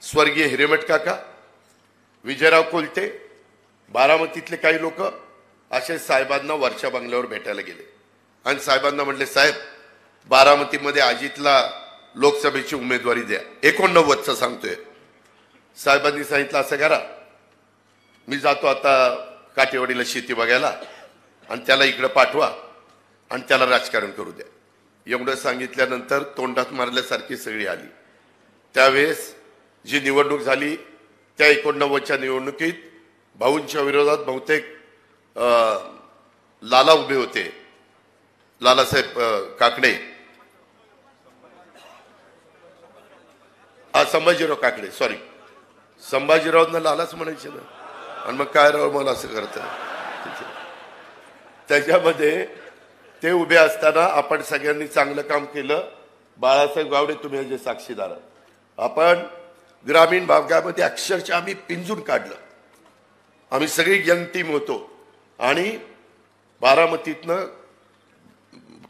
स्वर्गीय हिरेमठ काका, विजयराव कोलते, बारामतीतले काही लोक असे साहेबांना वरच्या बंगल्यावर भेटायला गेले आणि साहेबांना म्हटले, साहेब बारामतीमध्ये अजितला लोकसभेची उमेदवारी द्या, 89चं सांगतोय. साहेबांनी सांगितलं, असं करा, मी जातो आता काटेवाडीला शेती बघायला आणि त्याला इकडे पाठवा आणि त्याला राजकारण करू द्या. एवढं सांगितल्यानंतर तोंडात मारल्यासारखी सगळी आली. त्यावेळेस जी निवडणूक झाली त्या 89च्या निवडणुकीत भाऊंच्या विरोधात बहुतेक लाला उभे होते, लालासाहेब काकडे, संभाजीराव काकडे, सॉरी संभाजीरावना लालाच म्हणायचे ना, आणि मग काय राव मला असं करत. त्याच्यामध्ये ते उभे असताना आपण सगळ्यांनी चांगलं काम केलं. बाळासाहेब गावडे तुम्ही जे साक्षीदार, आपण ग्रामीण भागामध्ये अक्षरशः आम्ही पिंजून काढलं. आम्ही सगळी यंग टीम होतो आणि बारामतीतनं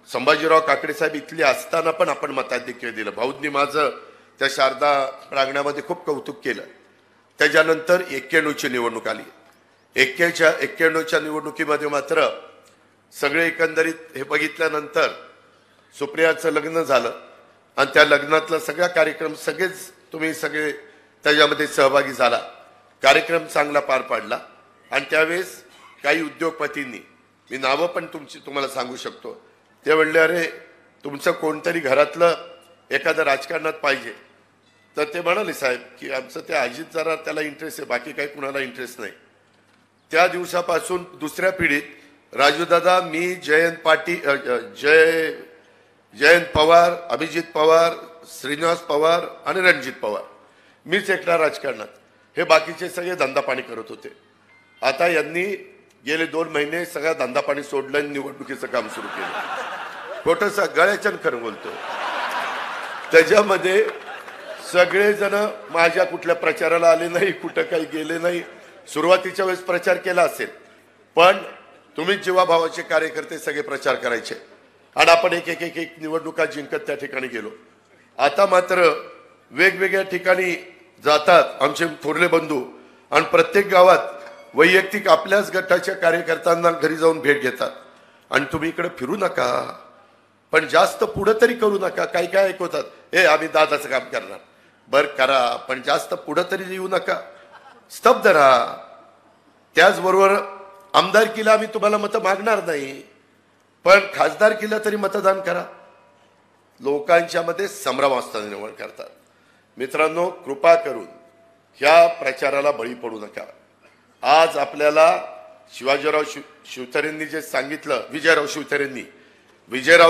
संभाजीराव काकडे साहेब इथले असताना पण आपण मताधिक्य दिलं. भाऊंनी माझं त्या शारदा प्रांगणामध्ये खूप कौतुक केलं. त्याच्यानंतर 91ची निवडणूक आली. 91च्या निवडणुकीमध्ये मात्र सगळे एकंदरीत हे बघितल्यानंतर सुप्रियाचं लग्न झालं आणि त्या लग्नातला सगळा कार्यक्रम सगळेच तुम्ही सगळे त्याच्यामध्ये सहभागी झाला. कार्यक्रम चांगला पार पाडला आणि त्यावेळेस काही उद्योगपतींनी, मी नावं पण तुम्हाला सांगू शकतो, ते म्हणले, अरे तुमचं कोणतरी घरातलं एखादं राजकारणात पाहिजे. तर ते म्हणाले, साहेब की आमचं ते अजित जरा त्याला इंटरेस्ट आहे, बाकी काही कुणाला इंटरेस्ट नाही. त्या दिवसापासून दुसऱ्या पिढीत राजूदादा, मी, जयंत पाटील, जयंत पवार, अभिजित पवार, श्रीनिवास पवार आणि रणजित पवार, मीच एकटा राजकारणात. हे बाकीचे सगळे धंदापाणी करत होते. आता यांनी गेले 2 महिने सगळा धंदापाणी सोडलं आणि निवडणुकीचं काम सुरू केलं. खोटं गळ्याच्या खरं बोलतो. त्याच्यामध्ये सगळेजण माझ्या कुठल्या प्रचाराला आले नाही, कुठं काही गेले नाही. सुरुवातीच्या वेळेस प्रचार केला असेल, पण तुम्ही जीवाभावाचे कार्यकर्ते सगळे प्रचार करायचे आणि आपण एक एक एक एक निवडणुका जिंकत त्या ठिकाणी गेलो. आता मात्र वेगवेगळ्या ठिकाणी जातात आमचे थोरले बंधू आणि प्रत्येक गावात वैयक्तिक आपल्याच गटाच्या कार्यकर्त्यांना घरी जाऊन भेट घेतात. आणि तुम्ही इकडे फिरू नका, पण जास्त पुढं तरी करू नका. काही काय ऐकवतात, हे आम्ही दादाचं काम करणार, बरं करा, पण जास्त पुढं तरी येऊ नका, स्तब्ध राहा. त्याचबरोबर आमदारकीला आम्ही तुम्हाला मतं मागणार नाही, पण खासदारकीला तरी मतदान करा. लोकांच्या मध्ये संभ्रम असताना निवड करतात. मित्रांनो, कृपा करून ह्या प्रचाराला बळी पडू नका. आज आपल्याला शिवाजीराव शिवतारेंनी जे सांगितलं, विजयराव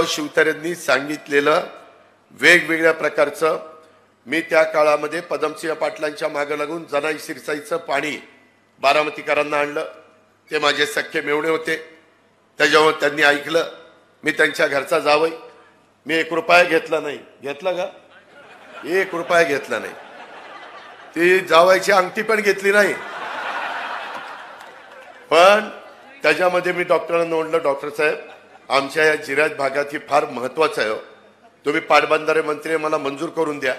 शिवतारेंनी सांगितलेलं वेगवेगळ्या प्रकारचं, मी त्या काळामध्ये पदमसिंह पाटलांच्या मागे लागून जनाई शिरसाईचं पाणी बारामतीकरांना आणलं. ते माझे सख्खे मेवणे होते. त्याच्यावर त्यांनी ऐकलं, मी त्यांच्या घरचा जावई, मी 1 रुपया घेतला नाही. घेतला का? 1 रुपया घेतला नाही. ती जावायची अंगठी पण घेतली नाही. पण त्याच्यामध्ये मी डॉक्टरांना म्हटलं, डॉक्टर साहेब, आमच्या या जिऱ्यात भागात ही फार महत्वाचं आहे, तुम्ही पाटबंधारे मंत्री मला मंजूर करून द्या.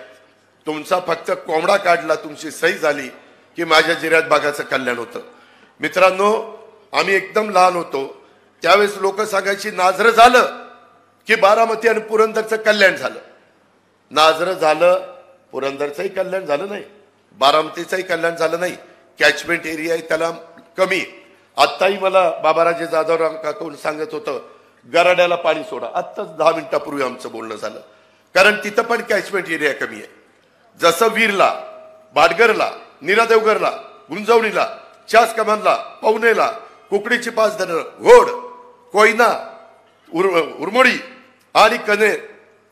तुमचा फक्त कोंबडा काढला, तुमची सही झाली की माझ्या जिऱ्यात भागाचं कल्याण होतं. मित्रांनो, आम्ही एकदम लहान होतो त्यावेळेस लोक सांगायची, नाझरं झालं की बारामती आणि पुरंदरचं कल्याण झालं. नाझरं झालं, पुरंदरचंही कल्याण झालं नाही, बारामतीचंही कल्याण झालं नाही. कॅचमेंट एरिया आहे त्याला कमी. आत्ताही मला बाबाराजे जाधवराव काकून सांगत होतं, गराड्याला पाणी सोडा. आत्ताच 10 मिनिटापूर्वी आमचं बोलणं झालं. कारण तिथं पण कॅचमेंट एरिया कमी आहे. जसं वीरला, भाटगरला, नीरादेवगरला, गुंजवणीला, चास कमानला, पवनेला, कुकडीची 5 धरणं, घोड, कोयना, उरमोडी आणि कनेर,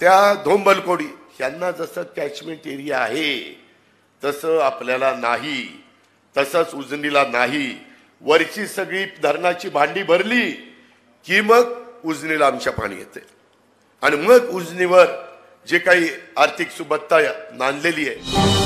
त्या धोंबलकोडी यांना जसं कॅचमेंट एरिया आहे तसं आपल्याला नाही. तसंच उजनीला नाही. वरची सगळी धरणाची भांडी भरली की मग उजनीला आमच्या पाणी येते आणि मग उजनीवर जे काही आर्थिक सुबत्ता नांदलेली आहे